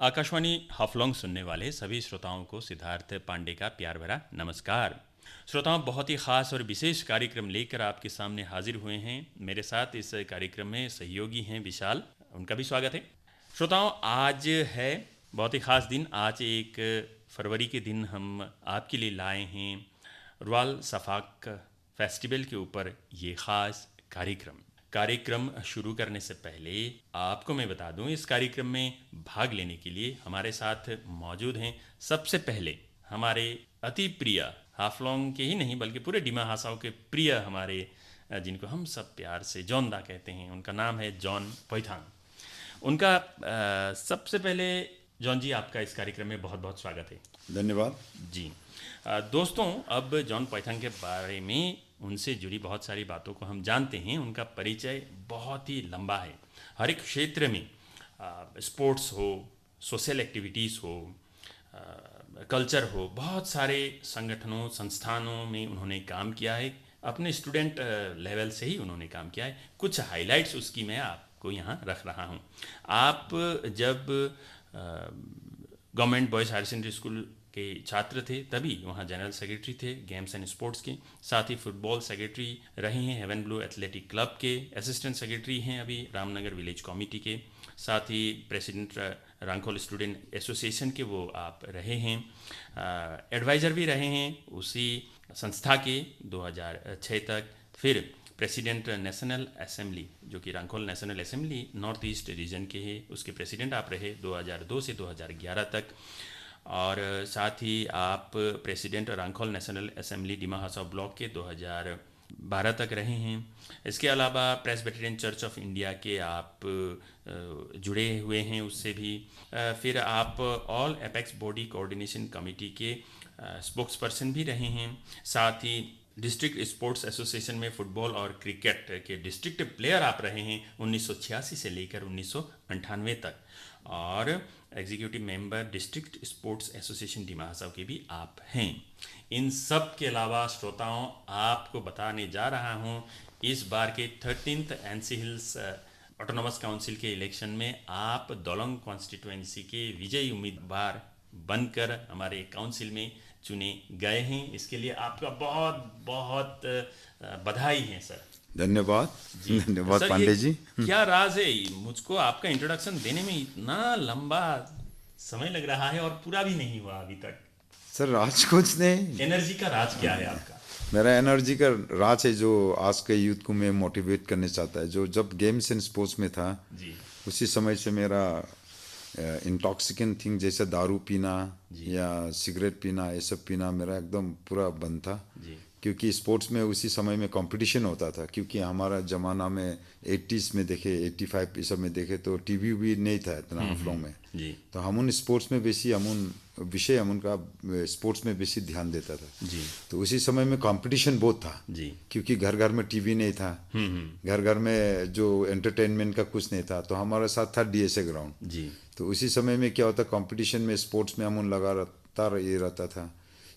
आकाशवाणी हाफलॉन्ग सुनने वाले सभी श्रोताओं को सिद्धार्थ पांडे का प्यार भरा नमस्कार। श्रोताओं, बहुत ही ख़ास और विशेष कार्यक्रम लेकर आपके सामने हाजिर हुए हैं। मेरे साथ इस कार्यक्रम में सहयोगी हैं विशाल, उनका भी स्वागत है। श्रोताओं, आज है बहुत ही ख़ास दिन। आज 1 फरवरी के दिन हम आपके लिए लाए हैं रॉयल सफाक फेस्टिवल के ऊपर ये ख़ास कार्यक्रम शुरू करने से पहले आपको मैं बता दूं, इस कार्यक्रम में भाग लेने के लिए हमारे साथ मौजूद हैं सबसे पहले हमारे अति प्रिय, हाफलॉन्ग के ही नहीं बल्कि पूरे डिमा हासाओ के प्रिय हमारे, जिनको हम सब प्यार से जॉनदा कहते हैं, उनका नाम है जॉन पोइथांग। उनका सबसे पहले जॉन जी, आपका इस कार्यक्रम में बहुत बहुत स्वागत है। धन्यवाद जी। दोस्तों, अब जॉन पोइथांग के बारे में, उनसे जुड़ी बहुत सारी बातों को हम जानते हैं। उनका परिचय बहुत ही लंबा है। हर एक क्षेत्र में, स्पोर्ट्स हो, सोशल एक्टिविटीज़ हो, कल्चर हो, बहुत सारे संगठनों संस्थानों में उन्होंने काम किया है। अपने स्टूडेंट लेवल से ही उन्होंने काम किया है। कुछ हाइलाइट्स उसकी मैं आपको यहाँ रख रहा हूँ। आप जब government boys higher secondary school के छात्र थे तभी वहाँ जनरल सेक्रेटरी थे गेम्स एंड स्पोर्ट्स के, साथ ही फुटबॉल सेक्रेटरी रहे हैं हेवन ब्लू एथलेटिक क्लब के, असिस्टेंट सेक्रेटरी हैं अभी रामनगर विलेज कमेटी के, साथ ही प्रेसिडेंट रांखोल स्टूडेंट एसोसिएशन के वो आप रहे हैं, एडवाइज़र भी रहे हैं उसी संस्था के 2006 तक। फिर प्रेसिडेंट नेशनल असेंबली, जो कि Rankhol national assembly north east region के हैं, उसके प्रेसिडेंट आप रहे 2002 से 2011 तक। और साथ ही आप president Rankhol national assembly Dima Hasao block के 2012 तक रहे हैं। इसके अलावा प्रेस्बिटेरियन चर्च ऑफ इंडिया के आप जुड़े हुए हैं उससे भी। फिर आप all apex body coordination committee के स्पोक्स पर्सन भी रहे हैं। साथ ही डिस्ट्रिक्ट स्पोर्ट्स एसोसिएशन में फुटबॉल और क्रिकेट के डिस्ट्रिक्ट प्लेयर आप रहे हैं 1986 से लेकर 1998 तक। और executive member district sports association Dima Hasao के भी आप हैं। इन सब के अलावा श्रोताओं, आपको बताने जा रहा हूं, इस बार के 13th NC hills autonomous council के इलेक्शन में आप दोलोंग कॉन्स्टिट्यूएंसी के विजयी उम्मीदवार बनकर हमारे काउंसिल में चुने गए हैं। इसके लिए आपका बहुत बहुत बधाई है सर। धन्यवाद पांडे जी। क्या राज है? मुझको आपका इंट्रोडक्शन देने में इतना लंबा समय लग रहा है और पूरा भी नहीं हुआ अभी तक। सर, राज कुछ नहीं। एनर्जी का राज क्या है आपका? मेरा एनर्जी का राज है जो आज के यूथ को मैं मोटिवेट करना चाहता है। जो जब गेम्स एंड स्पोर्ट्स में था जी, उसी समय से मेरा इंटॉक्सिकेंट थिंग जैसे दारू पीना या सिगरेट पीना, ये सब पीना मेरा एकदम पूरा बंद था जी। क्योंकि स्पोर्ट्स में उसी समय में कंपटीशन होता था। क्योंकि हमारा ज़माना में 80s में देखे, 85 ये सब में देखे तो टीवी भी नहीं था इतना हाफलॉन्ग में जी। तो हम स्पोर्ट्स में बेसी विषय हम उनका स्पोर्ट्स में बेसी ध्यान देता था जी। तो उसी समय में कंपटीशन बहुत था जी। क्योंकि घर घर में टीवी नहीं था, घर घर में जो एंटरटेनमेंट का कुछ नहीं था। तो हमारे साथ था डीएसए ग्राउंड जी। तो उसी समय में क्या होता, कंपटीशन में स्पोर्ट्स में हम लगा रहता था।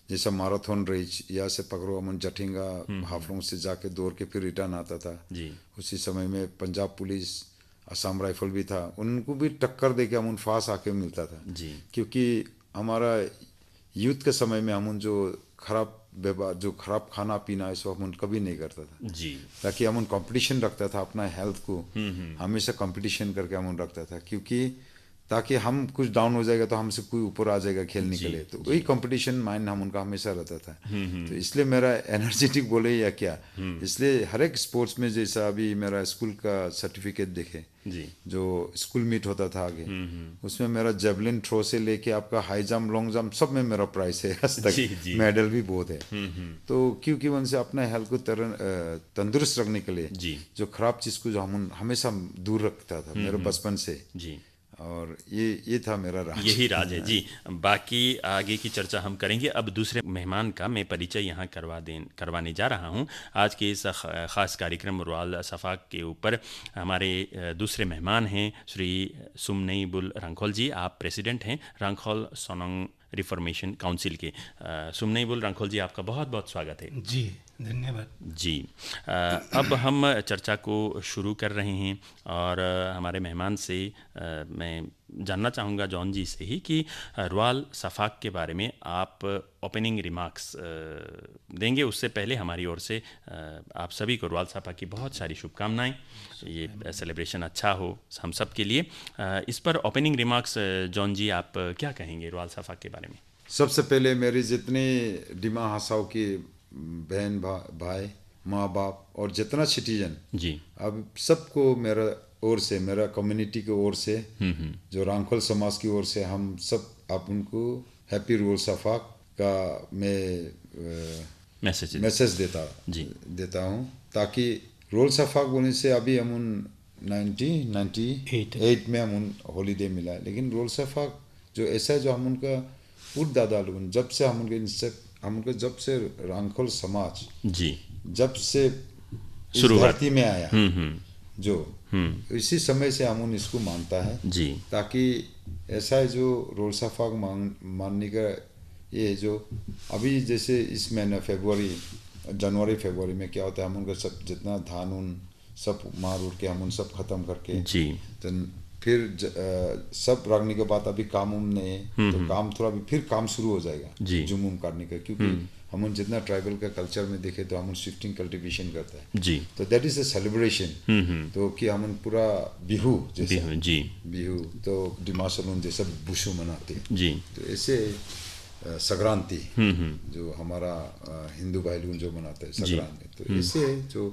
जैसा मैराथन रेस, यहाँ से पकड़ो हम जठेंगा हाफलॉन्ग से जाके दौड़ के फिर रिटर्न आता था जी। उसी समय में पंजाब पुलिस, असम राइफल भी था, उनको भी टक्कर दे के हम फास आके मिलता था जी। क्योंकि हमारा यूथ के समय में हम जो खराब खाना पीना इस हम कभी नहीं करता था जी। ताकि हम कंपटीशन रखता था अपना हेल्थ को, हमेशा कंपटीशन करके हम रखता था क्योंकि ताकि हम कुछ डाउन हो जाएगा तो हमसे कोई ऊपर आ जाएगा खेलने के लिए। तो वही कंपटीशन माइंड हम उनका हमेशा रहता था। तो इसलिए मेरा एनर्जेटिक बोले या क्या, इसलिए हर एक स्पोर्ट्स में, जैसा अभी मेरा स्कूल का सर्टिफिकेट देखे जी। जो स्कूल मीट होता था आगे, उसमें मेरा जेवलिन थ्रो से लेके आपका हाई जंप, लॉन्ग जंप, सब में मेरा प्राइस है आज तक। मेडल भी बहुत है। तो क्योंकि उनसे अपना हेल्थ को तंदुरुस्त रखने के लिए जो खराब चीज़ को जो हम हमेशा दूर रखता था मेरे बचपन से जी। और ये था मेरा राज। यही राज है जी। बाकी आगे की चर्चा हम करेंगे। अब दूसरे मेहमान का मैं परिचय यहाँ करवाने जा रहा हूँ। आज के इस ख़ास कार्यक्रम रॉयल सफाक के ऊपर हमारे दूसरे मेहमान हैं श्री सुमनईबुल रांखोल जी। आप प्रेसिडेंट हैं रांखोल सोनोंग रिफॉर्मेशन काउंसिल के। सुमनईबुल रांखोल जी, आपका बहुत बहुत स्वागत है। जी, धन्यवाद जी। अब हम चर्चा को शुरू कर रहे हैं और हमारे मेहमान से मैं जानना चाहूँगा जॉन जी से ही कि रॉयल सफाक के बारे में आप ओपनिंग रिमार्क्स देंगे। उससे पहले हमारी ओर से आप सभी को रॉयल सफाक की बहुत सारी शुभकामनाएं। ये सेलिब्रेशन अच्छा हो हम सब के लिए। इस पर ओपनिंग रिमार्क्स जॉन जी आप क्या कहेंगे रॉयल सफाक के बारे में? सबसे पहले मेरी जितने डिमा हसाओ की बहन भाई माँ बाप और जितना सिटीजन जी, अब सबको मेरा ओर से, मेरा कम्युनिटी की ओर से, जो रांखोल समाज की ओर से, हम सब आप उनको हैप्पी रोल सफाक का मैं मैसेज देता हूँ, ताकि रोल सफाक बोलने से अभी हम उन 1998 में हम उन हॉलीडे मिला है, लेकिन रोल सफाक जो ऐसा है जो हम उनका पूर्व दादा लोग जब से हम उनके जब से रांखोल समाज जी जब से इस धरती में आया जो इसी समय से हम इसको मानता है जी, ताकि ऐसा है जो रोल सफाक मानने का ये जो अभी जैसे इस महीने जनवरी फरवरी में क्या होता है, हम उनका सब जितना धान उन सब मार उड़ के हम उन सब खत्म करके जी, तो फिर सब रखने के बाद अभी काम नहीं है, तो काम थोड़ा भी फिर काम शुरू हो जाएगा जुमूम करने का, क्योंकि हम उन जितना ट्राइबल का कल्चर में देखे तो हम शिफ्टिंग कल्टीवेशन करता है जी, तो दैट इज अ सेलिब्रेशन। तो कि हम पूरा बिहू जैसा बिहू तो डिमासलून जैसा बुशु मनाते हैं जी, तो ऐसे संक्रांति जो हमारा हिंदू भाई लोग जो मनाते हैं संक्रांति, तो ऐसे जो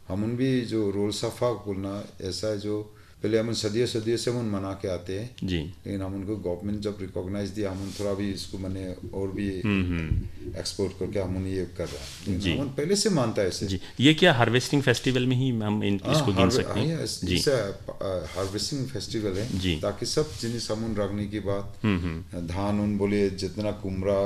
हम उन भी जो रोल सफाक बोलना ऐसा है जो पहले हम सदियों से हम मना के आते हैं जी, लेकिन हम उनको गवर्नमेंट जब रिकॉग्नाइज दिया हम थोड़ा भी इसको मैंने और भी एक्सपोर्ट करके हम ये कर रहा है, हम पहले से मानता है ऐसे जी। ये क्या हार्वेस्टिंग फेस्टिवल में ही हम इसको गिन सकते हैं? जी, हार्वेस्टिंग फेस्टिवल है जी, ताकि सब जिनिस हम रखने के बाद धान उन बोले जितना कुमरा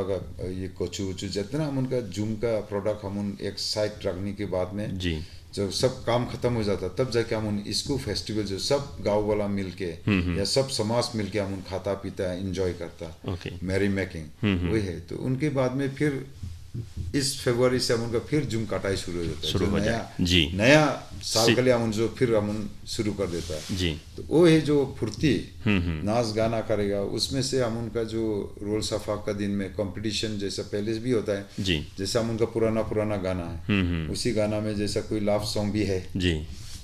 ये कचू उचू जितना हम उनका जूम का प्रोडक्ट हम एक साइड रखने के बाद में जी, जब सब काम खत्म हो जाता तब जाके हम इसको फेस्टिवल जो सब गांव वाला मिलके या सब समाज मिलके हम खाता पीता एंजॉय करता मैरी मेकिंग वही है। तो उनके बाद में फिर इस फरवरी से हम उनका फिर जुम कटाई शुरू हो जाता है, नया साल के लिए हम जो फिर हम शुरू कर देता है जी। तो वो है जो फुर्ती नाच गाना करेगा उसमें से हम उनका जो रोल सफाक का दिन में कंपटीशन जैसा पहले भी होता है जी, जैसा हम उनका पुराना गाना है उसी गाना में जैसा कोई लव सॉन्ग भी है जी,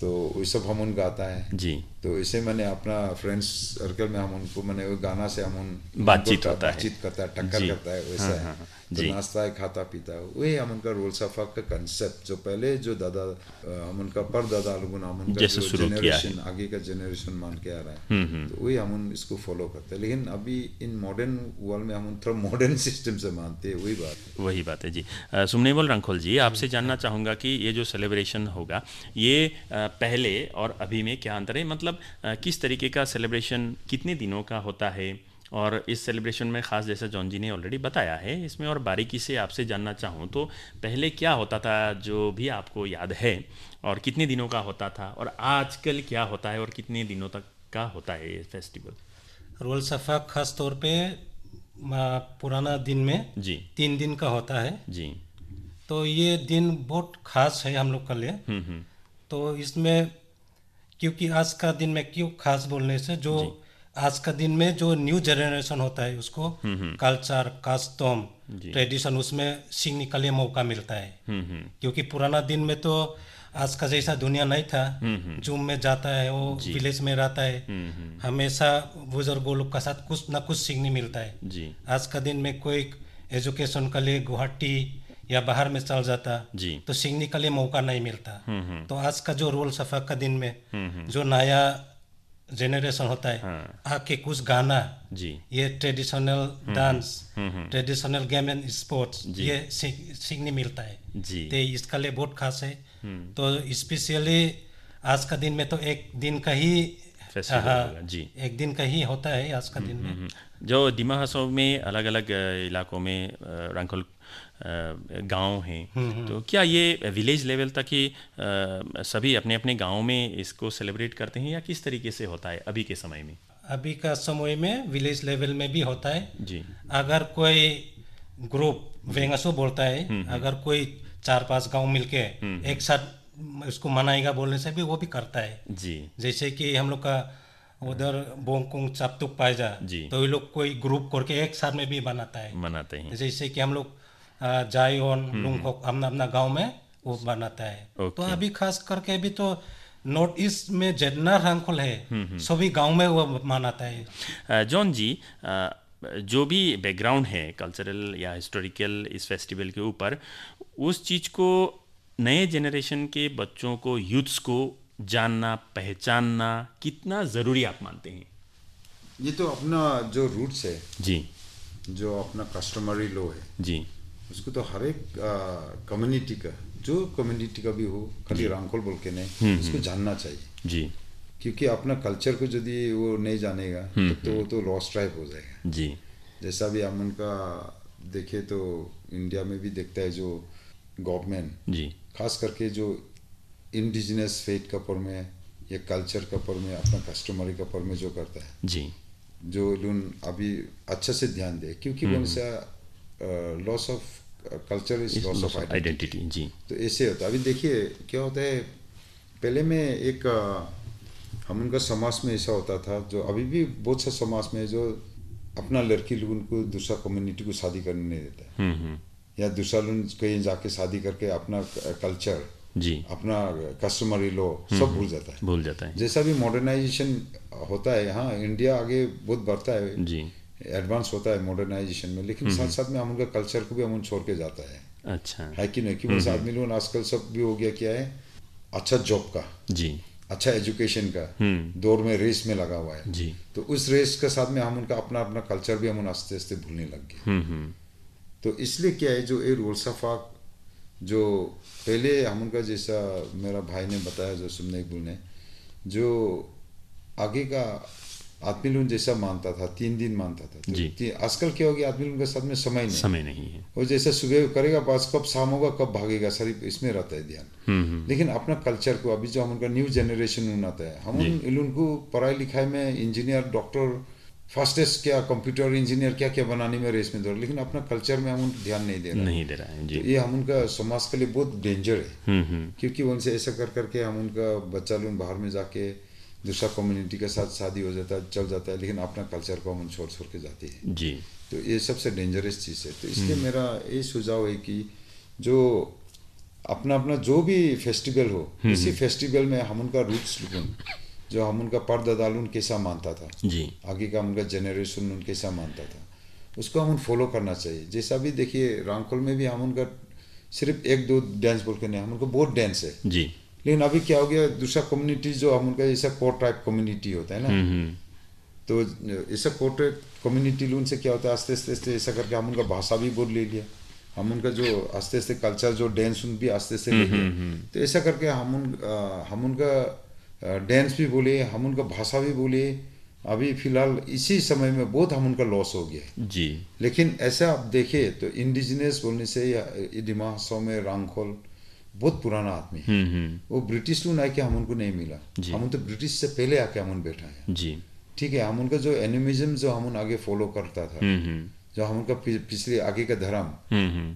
तो वो सब हम उन गाता है जी। तो इसे मैंने अपना फ्रेंड्स सर्कल में हम उनको मैंने वो गाना से हम उन बातचीत करता है टक्कर करता है वैसा है तो नाश्ता है खाता पीता है वही हम उनका रोल सफाक का कंसेप्ट जो पहले जो दादा हम उनका पर दादा लोगों हम उनका जो जनरेशन आगे का जनरेशन मान के आ रहा है तो वही हम इसको फॉलो करते हैं। लेकिन अभी इन मॉडर्न वर्ल्ड में हम थोड़ा मॉडर्न सिस्टम से मानते हैं, वही बात है जी। सुमनेवल रंखोल जी आपसे जानना चाहूँगा कि ये जो सेलिब्रेशन होगा ये पहले और अभी में क्या अंतर है, मतलब किस तरीके का सेलिब्रेशन कितने दिनों का होता है, और इस सेलिब्रेशन में ख़ास जैसा जॉन जी ने ऑलरेडी बताया है इसमें और बारीकी से आपसे जानना चाहूँ तो पहले क्या होता था जो भी आपको याद है और कितने दिनों का होता था, और आजकल क्या होता है और कितने दिनों तक का होता है ये फेस्टिवल? रोल सफाक खास तौर पे पुराना दिन में जी 3 दिन का होता है जी, तो ये दिन बहुत खास है हम लोग के लिए। तो इसमें क्योंकि आज का दिन में क्यों खास बोलने से जो आज का दिन में जो न्यू जनरेशन होता है उसको कल्चर कस्टम ट्रेडिशन उसमें सीखने के लिए मौका मिलता है। क्योंकि पुराना दिन में तो आज का जैसा दुनिया नहीं था, जूम में जाता है वो विलेज में रहता है, हमेशा बुजुर्गों लोग का साथ कुछ ना कुछ सीखने मिलता है। आज का दिन में कोई एजुकेशन के लिए गुवाहाटी या बाहर में चल जाता तो सीखने के लिए मौका नहीं मिलता। तो आज का जो रोल सफाक का दिन में जो नया जेनरेशन होता है आके कुछ गाना ये traditional dance traditional game and sports ये सीखने मिलता है तो इसका लिए बहुत खास है। तो स्पेशली आज का दिन में तो एक दिन का ही एक दिन का ही होता है आज का दिन में। जो दिमा हसों में अलग अलग इलाकों में रंखोल गांव हैं तो क्या ये विलेज लेवल तक ही सभी अपने अपने गांव में इसको सेलिब्रेट करते हैं या किस तरीके से होता है अभी के समय में? अभी का समय में विलेज लेवल में भी होता है जी। अगर कोई ग्रुप वेंगसो बोलता है अगर कोई 4-5 गांव मिलके एक साथ इसको मनाएगा बोलने से भी वो भी करता है जी। जैसे कि हम लोग का उधर बोंकुंग चापतुक पायजा, जी। तो ये लोग कोई ग्रुप करके एक साथ में भी बनाता है। मनाते हैं। जैसे कि हम लोग जायोन लुंगखोक अपना अपना गांव में वो बनाता है। तो ओके। अभी खास करके अभी तो नॉर्थ ईस्ट में जितना रांखोल है सभी गांव में वो मनाता है। जॉन जी, जो भी बैकग्राउंड है कल्चरल या हिस्टोरिकल इस फेस्टिवल के ऊपर, उस चीज़ को नए जनरेशन के बच्चों को, यूथ्स को जानना, पहचानना कितना ज़रूरी आप मानते हैं? ये तो अपना जो रूट्स है, जी जो अपना कस्टमरी लो है, जी उसको तो हर एक कम्युनिटी का, जो कम्युनिटी का भी हो, खाली रांखोल बोल के नहीं, उसको जानना चाहिए। जी क्योंकि अपना कल्चर को यदि वो नहीं जानेगा तो वो तो लॉस्ट ट्राइब हो जाएगा। जी जैसा भी हम उनका देखे तो इंडिया में भी देखता है जो गवर्नमेंट जी खास करके जो इंडिजिनस फेथ का पर में या कल्चर का पर में, अपना कस्टमरी का पर में जो करता है, जी जो लोग अभी अच्छा से ध्यान दे, क्योंकि वो से loss of culture is loss of identity. जी तो ऐसे होता है। अभी देखिए क्या होता है, पहले में एक हम उनका समाज में ऐसा होता था, जो अभी भी बहुत सा समाज में जो अपना लड़की लोगों को दूसरा कम्युनिटी को शादी करने नहीं देता है, या दूसरा लोग कहीं जाके शादी करके अपना कल्चर, जी अपना कस्टमरी लॉ सब भूल जाता है। भूल जाता है। जैसा भी मॉडर्नाइजेशन होता है, हाँ इंडिया आगे बहुत बढ़ता है, जी एडवांस होता है मॉडर्नाइजेशन में, लेकिन साथ साथ में हम उनका कल्चर को भी हम छोड़ के जाता है। अच्छा। है कि नहीं? कि बस आदमी लोग आजकल सब भी हो गया क्या है, अच्छा जॉब का, जी अच्छा एजुकेशन का दौर में, रेस में लगा हुआ है। जी तो उस रेस के साथ में हम उनका अपना अपना कल्चर भी हम आस्ते आस्ते भूलने लग गए। तो इसलिए क्या है, जो ये रोलसाफाक जो पहले हम उनका, जैसा मेरा भाई ने बताया, जो सुनने बोलने, जो आगे का आदमी लोग जैसा मानता था, 3 दिन मानता था, तो आजकल क्या हो गया, आदमी लोगों के साथ में समय नहीं है। वो जैसा सुबह करेगा, बस कब शाम होगा, कब भागेगा, सिर्फ इसमें रहता है ध्यान। लेकिन अपना कल्चर को, अभी जो हम उनका न्यू जनरेशन आता है, हम इन लोगों को पढ़ाई लिखाई में इंजीनियर, डॉक्टर, फास्टेस्ट क्या कंप्यूटर इंजीनियर क्या क्या बनाने में रेस में दौड़, लेकिन अपना कल्चर में हम उनको ध्यान नहीं दे रहा है। जी। तो ये हम उनका समाज के लिए बहुत डेंजर है, क्योंकि उनसे ऐसा कर करके हम उनका बच्चा लोग बाहर में जाके दूसरा कम्युनिटी के साथ शादी हो जाता है, चल जाता है, लेकिन अपना कल्चर को हम छोड़ के जाते हैं। जी। तो ये सबसे डेंजरस चीज़ है। तो इसलिए मेरा ये सुझाव है कि जो अपना अपना जो भी फेस्टिवल हो, इसी फेस्टिवल में हम उनका रूट्स जो हम उनका परदादा कैसा मानता था, जी, आगे का उनका जनरेशन कैसा मानता था, उसको हम फॉलो करना चाहिए। जैसा भी देखिए रांखोल में भी हम उनका सिर्फ 1-2 डांस बोल के नहीं, हम उनका बहुत डांस है। जी। लेकिन अभी क्या हो गया, दूसरा कम्युनिटी जो हम उनका जैसा कोर टाइप कम्युनिटी होता है ना, तो ऐसा कोर टाइप कम्युनिटी लोगों से क्या होता है, आस्ते आस्ते ऐसा करके हम उनका भाषा भी बोल ले लिया, हम उनका जो आस्ते आस्ते कल्चर जो डांस भी आस्ते आस्ते ले लिया। तो ऐसा करके हम उनका डांस भी बोले, हम उनका भाषा भी बोले। अभी फिलहाल इसी समय में बहुत हम उनका लॉस हो गया। जी। लेकिन ऐसा आप देखे तो इंडिजिनस बोलने से दिमा हसों में रांखोल बहुत पुराना आदमी है। वो ब्रिटिश लोग आके हम उनको नहीं मिला, हम तो ब्रिटिश से पहले आके हम बैठा है। जी। ठीक है, हम उनका जो एनिमिज्म जो हम आगे फॉलो करता था, जो हम उनका पिछले आगे का धर्म,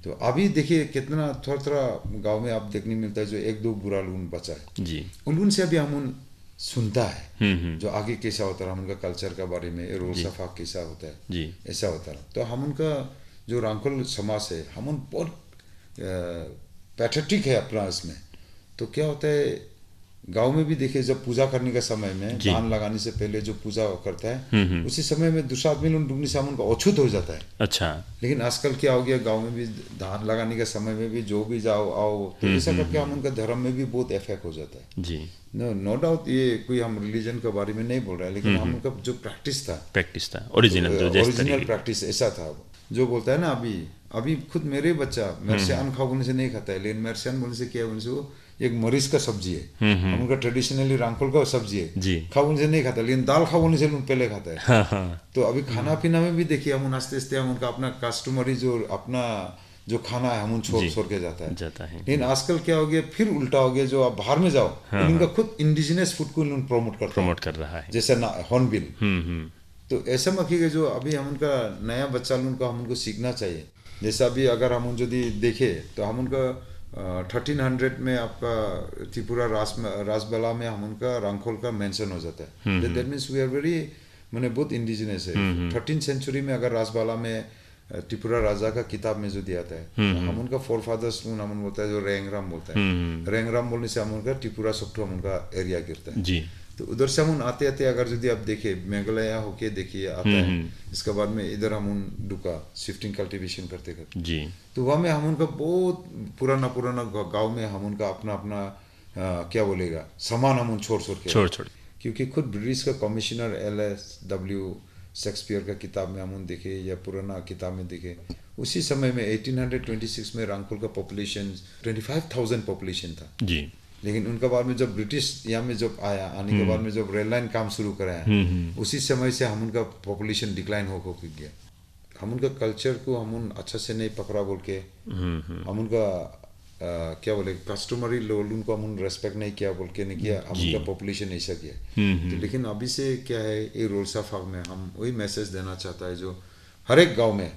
तो अभी देखिए कितना थोड़ा थोड़ा गांव में आप देखने मिलता है, जो 1-2 बुरा लोग बचा है। जी। उन से अभी हम सुनता है जो आगे कैसा होता है, हम उनका कल्चर के बारे में, रोल सफा कैसा होता है, जी, ऐसा होता है। तो हम उनका जो रांखोल समाज है, हम उन बहुत पैट्रियटिक है अपना इसमें। तो क्या होता है, गांव में भी देखिए जब पूजा करने का समय में, धान लगाने से पहले जो पूजा करता है, उसी समय में दूसरा आदमी लोग डूबने से हम उनका अछूत हो जाता है। अच्छा। लेकिन आजकल क्या हो गया, गांव में भी धान लगाने के समय में भी जो भी जाओ आओ, तो ऐसा करके हम उनका धर्म में भी बहुत इफेक्ट हो जाता है। जी। नो डाउट, ये कोई हम रिलीजन के बारे में नहीं बोल रहे हैं, लेकिन हम उनका जो प्रैक्टिस था, ओरिजिनल प्रैक्टिस ऐसा था, जो बोलता है ना, अभी खुद मेरे बच्चा मेरसियान खाओ बोलने से नहीं खाता है, लेकिन मेरसियान बोलने से क्या है, बोलने से वो एक मरीज का सब्जी है, हम उनका ट्रेडिशनली रांखोल का सब्जी है, खाओ बोलने से नहीं खाता, लेकिन दाल खाओ बोलने से पहले खाता है। तो अभी खाना पीना में भी देखिए हम आस्ते आस्ते हम उनका अपना कस्टमरी जो अपना जो खाना है हम छोड़ के जाता है। लेकिन आजकल क्या हो गया, फिर उल्टा हो गया, जो आप बाहर में जाओ, उनका खुद इंडिजिनस फूड को प्रमोट कर रहा है, जैसे हॉर्नबिल। तो ऐसा मखिएगा, जो अभी हम उनका नया बच्चा उनका हम उनको सीखना चाहिए। जैसा अभी अगर हम यदि देखे तो हम उनका 1300 में आपका त्रिपुरा रासबाला में हम उनका रांगखोल का मेंशन हो जाता है। That means we are very मैंने बहुत इंडिजिनस है। 13th सेंचुरी में अगर रासबाला में त्रिपुरा राजा का किताब में जो दिया था हम उनका फोर फादर्स हम बोलता है जो रेंगराम बोलता है। रेंगराम बोलने से हम उनका त्रिपुरा सबटू हम उनका एरिया गिरता है जी। तो उधर से हम आते आते अगर यदि आप देखे मेघालय होके देखिए आता है। इसके बाद में इधर हम उन डुका शिफ्टिंग कल्टीवेशन करते करते जी। तो वहाँ में हम उनका बहुत पुराना गांव में हम उनका अपना अपना क्या बोलेगा सामान हम उन छोड़ के क्योंकि खुद ब्रिटिश का कमिश्नर LSW शेक्सपियर का किताब में हम देखे या पुराना किताब में देखे उसी समय में 1826 में रांगखोल का पॉपुलेशन 25,000 पॉपुलेशन था जी। लेकिन उनका बाद में जब ब्रिटिश यहाँ में जब आने के बाद में जब रेल लाइन काम शुरू कराया उसी समय से हम उनका पॉपुलेशन डिक्लाइन हो गया। हम उनका कल्चर को हम अच्छा से नहीं पकड़ा बोल के हम उनका क्या बोले कस्टमरी लोग उनको हम रेस्पेक्ट नहीं किया बोल के नहीं किया हम उनका पॉपुलेशन ऐसा किया। तो लेकिन अभी से क्या है ये रोलसा फाग में हम वही मैसेज देना चाहता है जो हर एक गाँव में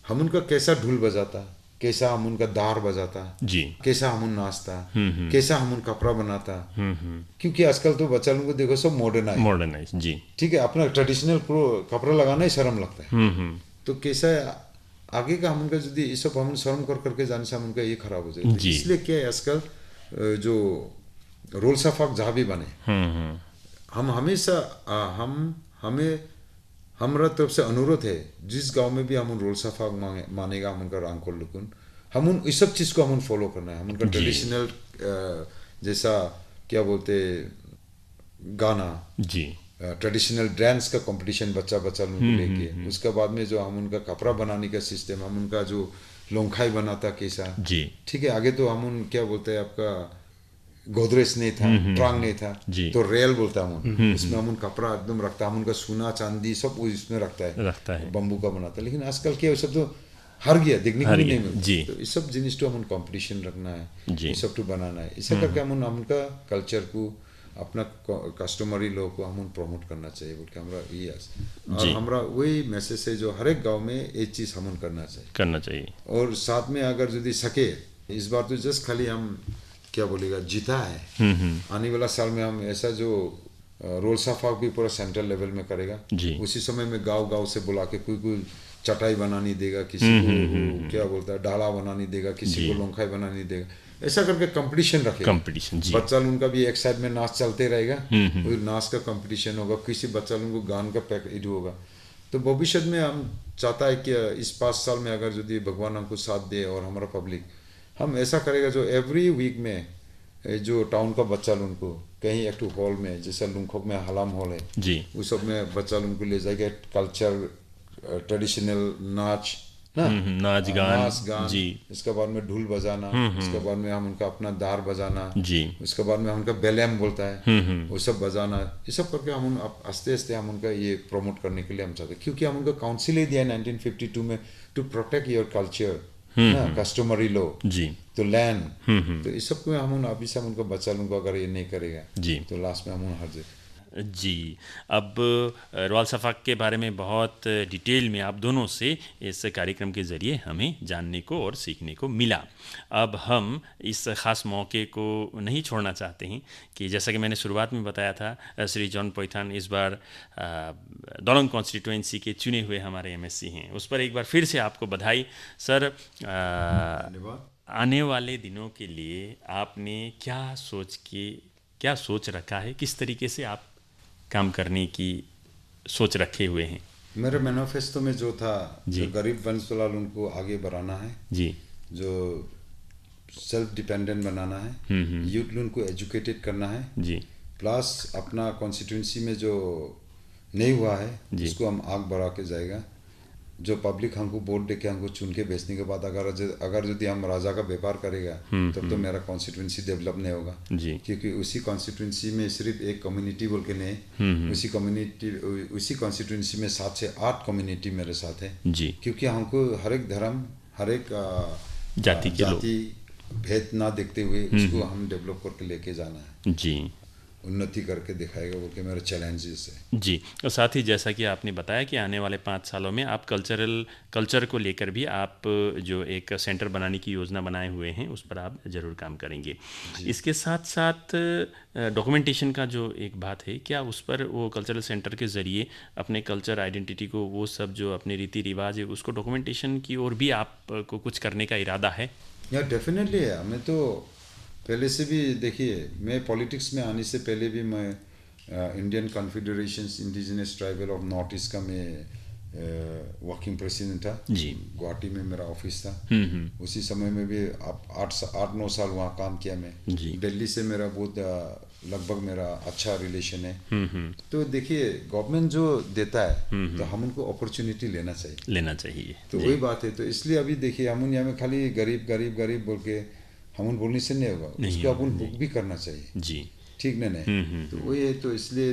हम उनका कैसा ढोल बजाता कैसा हम उनका दार बजाता जी। कैसा हम नाचता कैसा हम कपड़ा बनाता क्योंकि आजकल तो बच्चा लोगों को देखो सब मॉडर्नाइज जी। ठीक है अपना ट्रेडिशनल कपड़ा लगाना ही शर्म लगता है। तो कैसा आगे का हम उनका यदि ये सब हम शर्म करके जाने से हम उनका ये खराब हो जाए। इसलिए क्या है आजकल जो रोलसा फाग जहाँ भी बने हम हमेशा हमें हमारा तरफ से अनुरोध है जिस गांव में भी हम रोलसा फाग मानेगा हम उनका रांगखोल लुकुन हम उन इस सब चीज़ को हम फॉलो करना है। हम उनका ट्रेडिशनल जैसा क्या बोलते गाना जी ट्रेडिशनल डांस का कंपटीशन बच्चा लोगों को लेके उसके बाद में जो हम उनका कपड़ा बनाने का सिस्टम हम उनका जो लोंखाई बनाता कैसा जी ठीक है। आगे तो हम उन क्या बोलते हैं आपका गोदरेज नहीं था ट्रांग नहीं था तो रेल बोलता हम उसमें हम उन कपड़ा एकदम रखता हम उनका सोना चांदी सब उसमें रखता है बम्बू का बनाता है। लेकिन आजकल क्या सब तो हर गया देखने को नहीं मिलता। तो ये सब जिनिस तो हम कंपटीशन रखना है ये सब तो बनाना है। इसे करके हम उनका कल्चर को अपना कस्टमरी लोग को हम प्रमोट करना चाहिए बोल के हमारा ये और हमारा वही मैसेज है जो हर एक गाँव में ये चीज़ हम करना चाहिए। और साथ में अगर यदि सके इस बार तो जस्ट खाली हम क्या बोलेगा जीता है आने वाला साल में हम ऐसा जो रोलसा फाग भी पूरा सेंट्रल लेवल में करेगा उसी समय में गांव से बुला के कोई चटाई बनानी देगा किसी को क्या बोलता है डाला बनानी देगा किसी को लोंखाई बनानी देगा ऐसा करके कंपटीशन रखेगा। बच्चा लोगों का भी एक साइड में नाच चलते रहेगा कोई नाच का कंपटीशन होगा किसी बच्चा लोगों को गान का पैकेज होगा। तो भविष्य में हम चाहता है कि इस 5 साल में अगर यदि भगवान हमको साथ दे और हमारा पब्लिक हम ऐसा करेगा जो एवरी वीक में जो टाउन का बच्चा लोगों को कहीं एक हॉल में जैसा लुंगखोक में हलाम हॉल है उस सब में बच्चा लोगों को ले जाएगा कल्चर ट्रेडिशनल नाच नाच गान जी। इसके बाद में ढोल बजाना इसके बाद में हम उनका अपना दार बजाना जी। उसके बाद में हम उनका बेलैम बोलता है वो सब बजाना ये सब करके हम आस्ते आस्ते हम उनका ये प्रमोट करने के लिए हम चाहते हैं क्योंकि हम उनका काउंसिल ही दिया 1952 में to protect your culture customary law जी तो लैंड तो इस सब में हम अभी से हम उनका बच्चा लोगों को अगर ये नहीं करेगा जी तो लास्ट में हम हर जी। अब रोलसा फाग के बारे में बहुत डिटेल में आप दोनों से इस कार्यक्रम के ज़रिए हमें जानने को और सीखने को मिला। अब हम इस ख़ास मौके को नहीं छोड़ना चाहते हैं कि जैसा कि मैंने शुरुआत में बताया था श्री जॉन पोइथान इस बार दोलोंग कॉन्स्टिट्यूएंसी के चुने हुए हमारे MSC हैं। उस पर एक बार फिर से आपको बधाई सर। आने वाले दिनों के लिए आपने क्या सोच रखा है किस तरीके से आप काम करने की सोच रखे हुए हैं? मेरे मैनिफेस्टो में जो था जो गरीब वंशवाला उनको आगे बढ़ाना है जी जो सेल्फ डिपेंडेंट बनाना है यूथ लोगों को एजुकेटेड करना है जी प्लस अपना कॉन्स्टिट्यूंसी में जो नहीं हुआ है उसको हम आग बढ़ा के जाएगा। जो पब्लिक हमको वोट दे के हमको चुन के बेचने के बाद अगर यदि हम राजा का व्यापार करेगा तब तो मेरा कॉन्स्टिट्यूंसी डेवलप नहीं होगा जी। क्योंकि उसी कॉन्स्टिट्यूंसी में सिर्फ एक कम्युनिटी बोल के नहीं उसी कॉन्स्टिट्यूंसी में 7 से 8 कम्युनिटी मेरे साथ है जी। क्योंकि हमको हर एक धर्म हर एक जाति भेद ना देखते हुए उसको हम डेवलप करके लेके जाना है जी। उन्नति करके दिखाएगा बोल के मेरा चैलेंजेस है। जी, और साथ ही जैसा कि आपने बताया कि आने वाले 5 सालों में आप कल्चर को लेकर भी आप जो एक सेंटर बनाने की योजना बनाए हुए हैं उस पर आप ज़रूर काम करेंगे। इसके साथ साथ डॉक्यूमेंटेशन का जो एक बात है, क्या उस पर वो कल्चरल सेंटर के ज़रिए अपने कल्चर आइडेंटिटी को, वो सब जो अपने रीति रिवाज है उसको डॉक्यूमेंटेशन की ओर भी आपको कुछ करने का इरादा है? या डेफिनेटली है। हमें तो पहले से भी देखिए, मैं पॉलिटिक्स में आने से पहले भी मैं Indian confederations indigenous tribal of north east का मैं वर्किंग प्रेसिडेंट था जी। गुवाहाटी में मेरा ऑफिस था। उसी समय में भी आप 8-9 साल वहाँ काम किया मैं। जी। दिल्ली से मेरा बहुत लगभग मेरा अच्छा रिलेशन है। तो देखिए, गवर्नमेंट जो देता है तो हम उनको अपॉर्चुनिटी लेना चाहिए। तो वही बात है। तो इसलिए अभी देखिए, हम यहाँ में खाली गरीब गरीब गरीब बोल के हम बोलने से नहीं होगा, उसको अपन बुक भी करना चाहिए जी। ठीक नहीं। तो वही है। तो इसलिए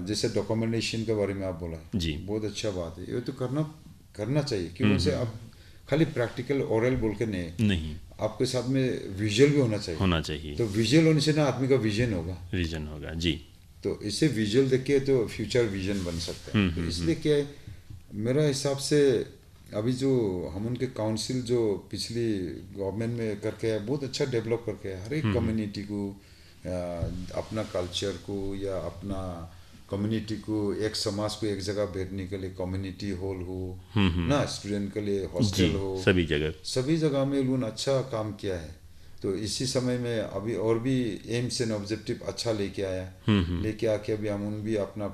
जैसे डॉक्यूमेंटेशन के बारे में आप बोला जी, बहुत अच्छा बात है। ये तो करना चाहिए क्योंकि उनसे आप खाली प्रैक्टिकल ओरल बोल के नहीं, आपके साथ में विजुअल भी होना चाहिए। तो विजुअल होने से ना आदमी का विजन होगा जी। तो इससे विजुअल देख के तो फ्यूचर विजन बन सकता है। तो इसलिए क्या है, मेरा हिसाब से अभी जो हम उनके काउंसिल जो पिछली गवर्नमेंट में करके है, बहुत अच्छा डेवलप करके है। हर एक कम्युनिटी को अपना कल्चर को या अपना कम्युनिटी को, एक समाज को एक जगह बैठने के लिए कम्युनिटी हॉल हो ना, स्टूडेंट के लिए हॉस्टल हो, सभी जगह में उन्होंने अच्छा काम किया है। तो इसी समय में अभी और भी एम्स एंड ऑब्जेक्टिव अच्छा लेके आके अभी हम भी अपना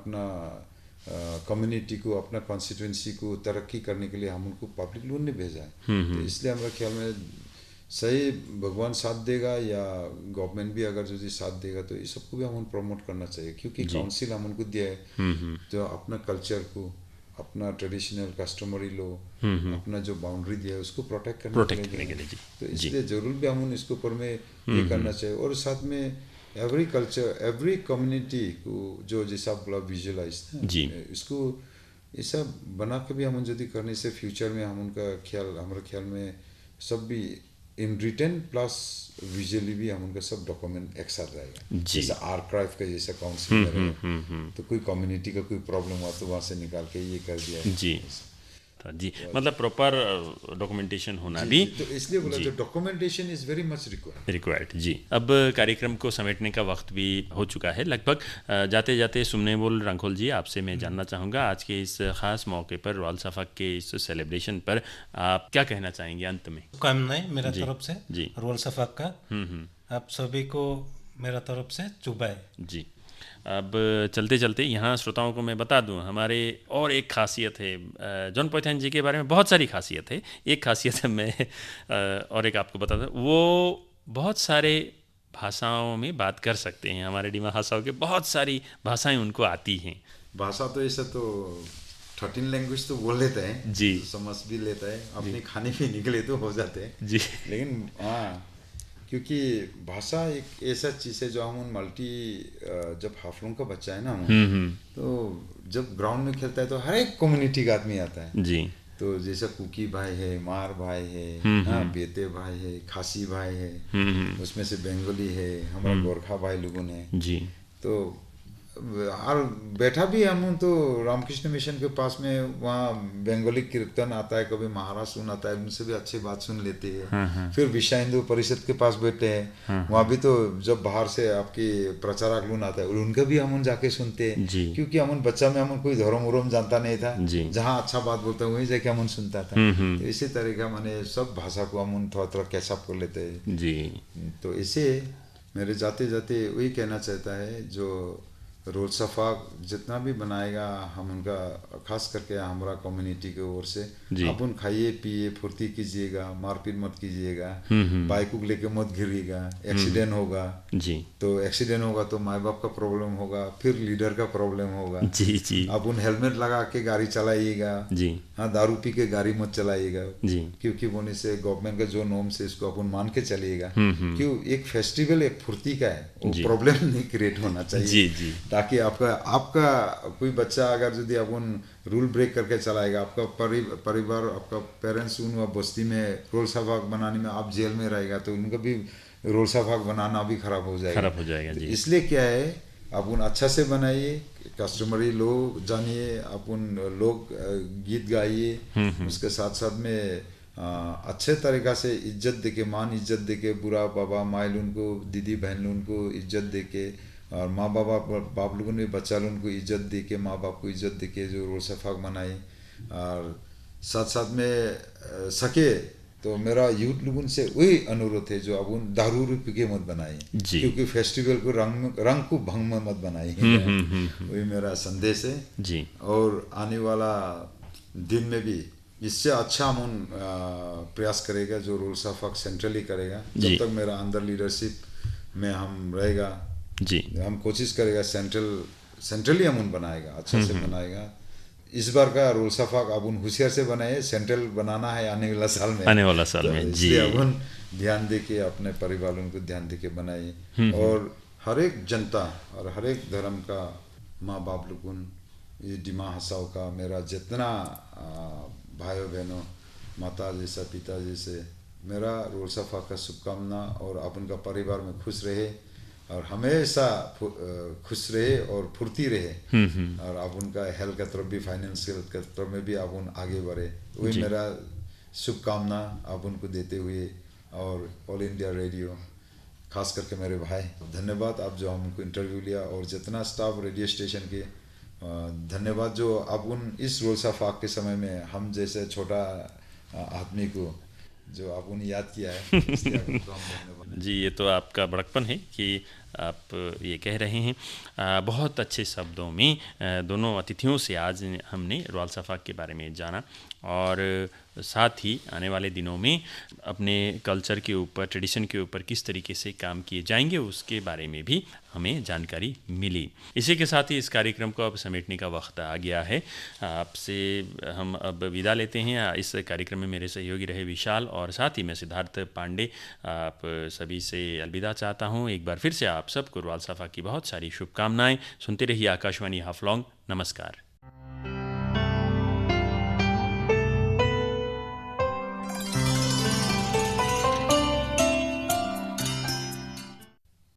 कम्युनिटी को, अपना कॉन्स्टिट्यूंसी को तरक्की करने के लिए हम उनको पब्लिक लोन ने भेजा है। तो इसलिए हमारे ख्याल में सही भगवान साथ देगा या गवर्नमेंट भी अगर जो साथ देगा तो इस सबको भी हम प्रमोट करना चाहिए क्योंकि काउंसिल हम उनको दिया है जो अपना कल्चर को, अपना ट्रेडिशनल कस्टमरी लो, अपना जो बाउंड्री दिया है उसको प्रोटेक्ट करने के लिए। तो इसलिए जरूर भी हम इसके ऊपर में ये करना चाहिए। और साथ में एवरी कल्चर, एवरी कम्युनिटी को जो जैसा बोला विजुअलाइज इसको ऐसा बना के भी हम यदि करने से फ्यूचर में हम उनका ख्याल, हमारे ख्याल में सब भी इन रिटर्न प्लस विजुअली भी हम उनका सब डॉक्यूमेंट एक साथ रहेगा। जैसा आर्काइव का जैसा काउंसिल रहेगा तो कोई कम्युनिटी का कोई प्रॉब्लम हुआ तो वहाँ से निकाल के ये कर दिया जी। मतलब प्रॉपर डॉक्यूमेंटेशन होना भी, तो इसलिए बोला जो documentation is very much required जी। अब कार्यक्रम को समेटने का वक्त भी हो चुका है लगभग। जाते जाते सुमनेबुल रंखोल जी, आपसे मैं जानना चाहूँगा आज के इस खास मौके पर, रोयल सफक के इस सेलिब्रेशन पर आप क्या कहना चाहेंगे अंत में? शुभकामनाएं मेरा तरफ से जी। रोयल सफक का आप सभी को मेरा तरफ से चुबाए जी। अब चलते चलते यहाँ श्रोताओं को मैं बता दूँ, हमारे और एक खासियत है जॉन पोइथन जी के बारे में। बहुत सारी खासियत है, एक खासियत है मैं और एक आपको बता दूँ, वो बहुत सारे भाषाओं में बात कर सकते हैं। हमारे डिमा हासाओं के बहुत सारी भाषाएं उनको आती हैं। भाषा तो ऐसा तो 13 लैंग्वेज तो बोल लेता है जी, तो समझ भी लेता है, अपने खाने पीने के लिए तो हो जाते हैं जी। लेकिन क्योंकि भाषा एक ऐसा चीज़ है जो हम मल्टी, जब हाफलों का बच्चा है ना तो जब ग्राउंड में खेलता है तो हर एक कम्युनिटी का आदमी आता है जी। तो जैसा कुकी भाई है, मार भाई है, बेते भाई है, खासी भाई है, उसमें से बंगाली है, हमारा गोरखा भाई लोगों ने जी। तो और बैठा भी हम तो रामकृष्ण मिशन के पास में, वहाँ बंगाली कीर्तन आता है, कभी महाराष्ट्र सुनाता है, उनसे भी अच्छी बात सुन लेते हैं। फिर विश्व हिंदू परिषद के पास बैठे हैं, वहाँ भी तो जब बाहर से आपकी प्रचारक लोग आता है उनका भी हम जाके सुनते हैं क्योंकि हम बच्चा में हम कोई धर्म उर्म जानता नहीं था, जहाँ अच्छा बात बोलता है वहीं जाके हम सुनता था। तो इसी तरीका मैंने सब भाषा को हम थोड़ा थोड़ा कैचअप कर लेते हैं जी। तो इसे मेरे जाते जाते वही कहना चाहता है, जो रोल सफाक जितना भी बनाएगा हम उनका खास करके हमारा कम्युनिटी की ओर से आप उन खाइए पिए फुर्ती कीजिएगा, मारपीट मत कीजिएगा, बाइक को लेके मत घिरिएगा, एक्सीडेंट होगा जी, तो एक्सीडेंट होगा तो माँ बाप का प्रॉब्लम होगा, फिर लीडर का प्रॉब्लम होगा जी जी। आप उन हेलमेट लगा के गाड़ी चलाइएगा जी, हाँ दारू पी के गाड़ी मत चलाइएगा जी, क्योंकि बोने से गवर्नमेंट का जो नॉर्म्स है इसको अपन मान के चलिएगा, क्यों एक फेस्टिवल एक फुर्ती का है, वो प्रॉब्लम नहीं क्रिएट होना चाहिए जी जी, ताकि आपका कोई बच्चा अगर यदि आप उन रूल ब्रेक करके चलाएगा, आपका परिवार आपका पेरेंट्स उन बस्ती में रोल सफाक बनाने में आप जेल में रहेगा तो उनका भी रोल साफाक बनाना भी खराब हो जाएगा। खराब हो जाएगा जी। इसलिए क्या है, अपन अच्छा से बनाइए, कस्टमरी लोग जानिए, अपन लोग गीत गाइए, उसके साथ साथ में अच्छे तरीक़ा से इज्जत देके, मान इज्जत देके, बुरा बाबा माइल उनको, दीदी बहन उनको इज्जत देके, और माँ बाप लोगों ने बच्चा लोगों को इज्जत देके, माँ बाप को इज्जत देके जो रोल साफाक बनाए। और साथ साथ में सके तो मेरा यूथ लोगों से वही अनुरोध है जो अब दारू पी के मत बनाए, क्योंकि फेस्टिवल को रंग को भंग में मत बनाए। वही मेरा संदेश है जी। और आने वाला दिन में भी इससे अच्छा हम प्रयास करेगा जो रोल साफाक सेंट्रली करेगा। जब तक मेरा अंदर लीडरशिप में हम रहेगा जी, हम कोशिश करेगा सेंट्रली हम बनाएगा, अच्छा से बनाएगा। इस बार का रोल साफाक अब होशियार से बनाए, सेंट्रल बनाना है आने वाला साल में, आने वाला साल में जी। इसलिए अब ध्यान दे के अपने परिवार को ध्यान दे के बनाइए। और हर एक जनता और हर एक धर्म का माँ बाप लोगों, ये डिमा हसाओ का मेरा जितना भाइयों बहनों, माता जैसा पिता जैसे, मेरा रोल साफाक का शुभकामना, और अपन का परिवार में खुश रहे और हमेशा खुश रहे और फुर्ती रहे, और आप उनका हेल्थ की तरफ भी, फाइनेंशियल की तरफ में भी आप उन आगे बढ़े, वही मेरा शुभकामना आप उनको देते हुए। और ऑल इंडिया रेडियो, खास करके मेरे भाई, धन्यवाद आप जो हमको इंटरव्यू लिया, और जितना स्टाफ रेडियो स्टेशन के धन्यवाद जो आप उन इस रोल साफाक के समय में हम जैसे छोटा आदमी को जो आप उन्हें याद किया है, इसलिए आपको हम धन्यवाद। जी, ये तो आपका बड़कपन है कि आप ये कह रहे हैं। बहुत अच्छे शब्दों में दोनों अतिथियों से आज हमने रोल साफाक के बारे में जाना, और साथ ही आने वाले दिनों में अपने कल्चर के ऊपर, ट्रेडिशन के ऊपर किस तरीके से काम किए जाएंगे उसके बारे में भी हमें जानकारी मिली। इसी के साथ ही इस कार्यक्रम को अब समेटने का वक्त आ गया है। आपसे हम अब विदा लेते हैं। इस कार्यक्रम में मेरे सहयोगी रहे विशाल, और साथ ही मैं सिद्धार्थ पांडे आप सभी से अलविदा चाहता हूँ। एक बार फिर से आप सबको रोल साफाक की बहुत सारी शुभकामनाएं। सुनते रहिए आकाशवाणी हाफलॉन्ग। नमस्कार।